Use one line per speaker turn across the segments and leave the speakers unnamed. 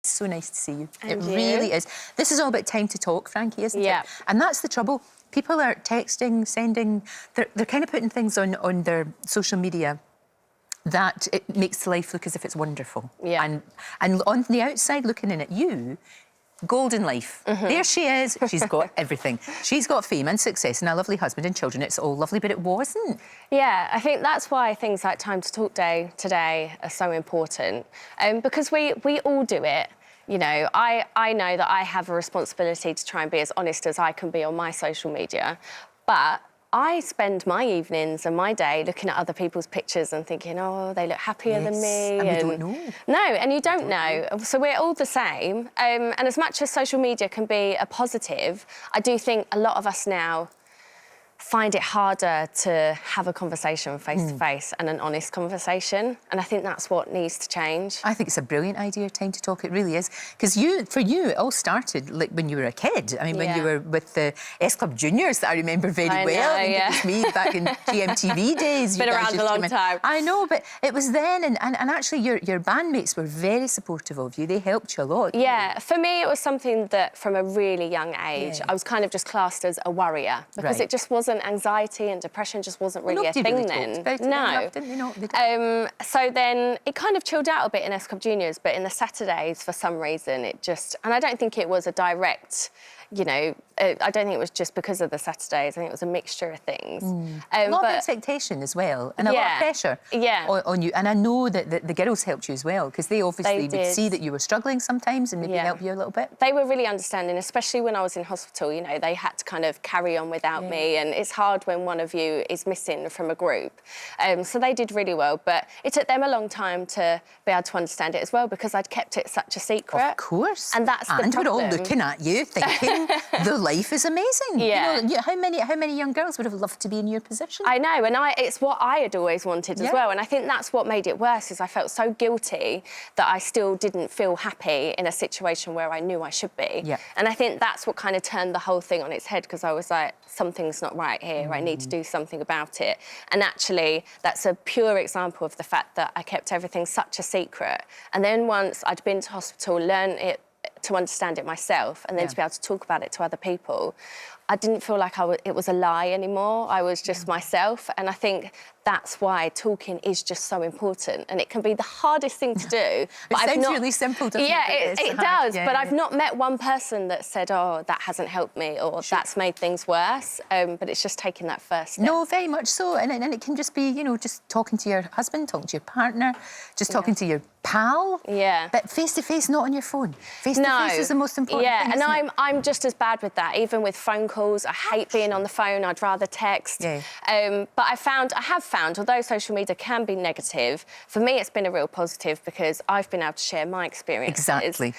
So nice to see you.
And
it
you?
really is. This is all about time to talk, Frankie, isn't
Yeah.
it? And that's the trouble. People are texting, sending... They're kind of putting things on their social media that it makes life look as if it's wonderful.
Yeah.
And on the outside, looking in at you, golden life. There she is. She's got everything. She's got fame and success and a lovely husband and children. It's all lovely, but it wasn't.
Yeah, I think that's why things like Time to Talk Day today are so important, because we all do it. You know, I know that I have a responsibility to try and be as honest as I can be on my social media, but I spend my evenings and my day looking at other people's pictures and thinking, oh, they look happier than me.
And we don't know.
No, and you don't know. So we're all the same. And as much as social media can be a positive, I do think a lot of us now find it harder to have a conversation face-to-face and an honest conversation. And I think that's what needs to change.
I think it's a brilliant idea, Time to Talk. It really is. Because for you, it all started like when you were a kid. I mean, when you were with the S Club Juniors, that I remember very well.
Know,
It was me back in GMTV days.
It's been around a long time.
I know, but it was then. And actually, your bandmates were very supportive of you. They helped you a lot.
Yeah, for me, it was something that from a really young age, I was kind of just classed as a worrier because it just wasn't. Anxiety and depression just wasn't really a thing
really
then.
Talked about it enough, didn't they? No, they didn't.
So then it kind of chilled out a bit in S Club Juniors, but in the Saturdays, for some reason, it just... And I don't think it was a direct, you know... I don't think it was just because of the Saturdays. I think it was a mixture of things.
A lot of expectation as well, and a lot of pressure on you. And I know that the girls helped you as well, because they obviously would see that you were struggling sometimes and maybe help you a little bit.
They were really understanding, especially when I was in hospital. You know, they had to kind of carry on without me, and it's hard when one of you is missing from a group. So they did really well, but it took them a long time to be able to understand it as well, because I'd kept it such a secret.
Of course.
And that's the problem.
And we're all looking at you, thinking the life is amazing.
Yeah.
You know, how many young girls would have loved to be in your position?
I know, and it's what I had always wanted as well. And I think that's what made it worse, is I felt so guilty that I still didn't feel happy in a situation where I knew I should be.
Yeah.
And I think that's what kind of turned the whole thing on its head, because I was like, something's not right here. I need to do something about it. And actually, that's a pure example of the fact that I kept everything such a secret. And then once I'd been to hospital, learned it, to understand it myself, and then to be able to talk about it to other people, I didn't feel like it was a lie anymore. I was just myself, and I think that's why talking is just so important, and it can be the hardest thing to do. But
it sounds really simple, doesn't it?
Yeah, it does,
yeah,
but I've not met one person that said, oh, that hasn't helped me, or that's made things worse, but it's just taking that first step.
No, very much so, and it can just be, you know, just talking to your husband, talking to your partner, just talking to your pal.
Yeah.
But face-to-face, not on your phone. Face-to-face is the most important thing,
and
isn't it?
I'm just as bad with that, even with phone calls. I hate being on the phone. I'd rather text.
Yeah.
But I have found, although social media can be negative, for me it's been a real positive, because I've been able to share my experiences.
Exactly.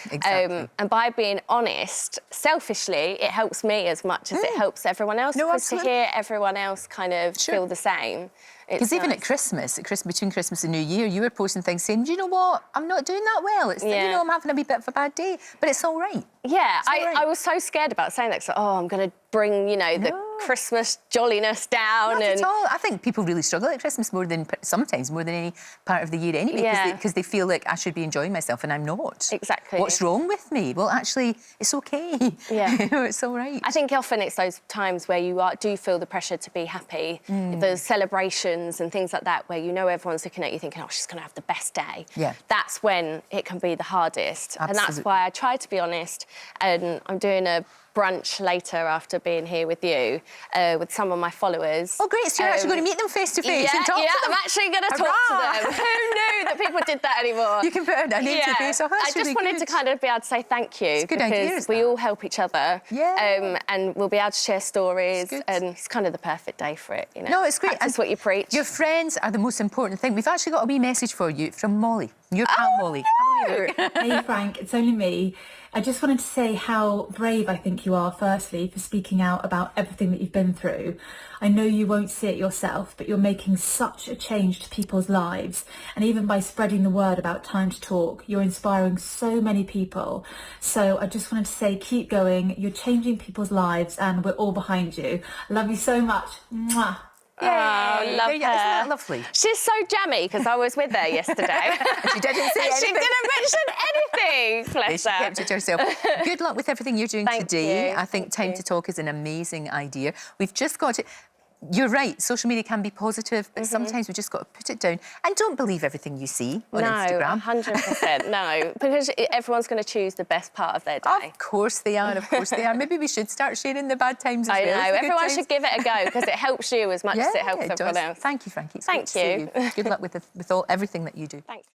And by being honest, selfishly, it helps me as much as it helps everyone else.
No,
because to hear everyone else kind of feel the same.
Because even at Christmas, between Christmas and New Year, you were posting things saying, do you know what, I'm not doing that well. It's you know, I'm having a wee bit of a bad day, but it's all right.
Yeah, I was so scared about saying that, so, I'm going to bring, you know, the Christmas jolliness down.
Not at all. I think people really struggle at Christmas sometimes more than any part of the year anyway, because they feel like I should be enjoying myself and I'm not.
Exactly.
What's wrong with me? Well, actually, it's okay.
Yeah.
You know, it's all right.
I think often it's those times where you do feel the pressure to be happy, those celebrations and things like that, where you know everyone's looking at you thinking, oh, she's going to have the best day.
Yeah.
That's when it can be the hardest.
Absolutely.
And that's why I try to be honest, and I'm doing a brunch later after being here with you, with some of my followers.
Oh, great, so you're actually going to meet them face-to-face and talk to them?
Yeah, I'm actually going to talk to them. Who knew that people did that anymore?
You can put a name to face. Oh, that's
I just wanted to kind of be able to say thank you, because we all help each other.
Yeah.
And we'll be able to share stories, and it's kind of the perfect day for it, you know.
No, it's great.
That's what you preach.
Your friends are the most important thing. We've actually got a wee message for you from Mollie, your pal Mollie.
No.
Hey Frank, it's only me. I just wanted to say how brave I think you are, firstly, for speaking out about everything that you've been through. I know you won't see it yourself, but you're making such a change to people's lives. And even by spreading the word about Time to Talk, you're inspiring so many people. So I just wanted to say, keep going. You're changing people's lives and we're all behind you. I love you so much. Mwah.
Oh, love
There
her.
you go. Isn't that lovely?
She's so jammy because I was with her yesterday.
She didn't say
and she
anything.
didn't mention anything. Bless
She
her.
kept it to herself. Good luck with everything you're doing
Thank
today.
you.
I think
Thank
Time
you.
to Talk is an amazing idea. We've just got to... You're right, social media can be positive, but sometimes we just got to put it down. And don't believe everything you see on Instagram.
100%, no. Because everyone's going to choose the best part of their day.
Of course they are, of course they are. Maybe we should start sharing the bad times as
I
well.
know.
as the good
Everyone
times.
should give it a go because it helps you as much as it helps everyone
does.
else.
Thank you, Frankie. It's
Thank
great to see
you.
Good luck with everything that you do.
Thanks.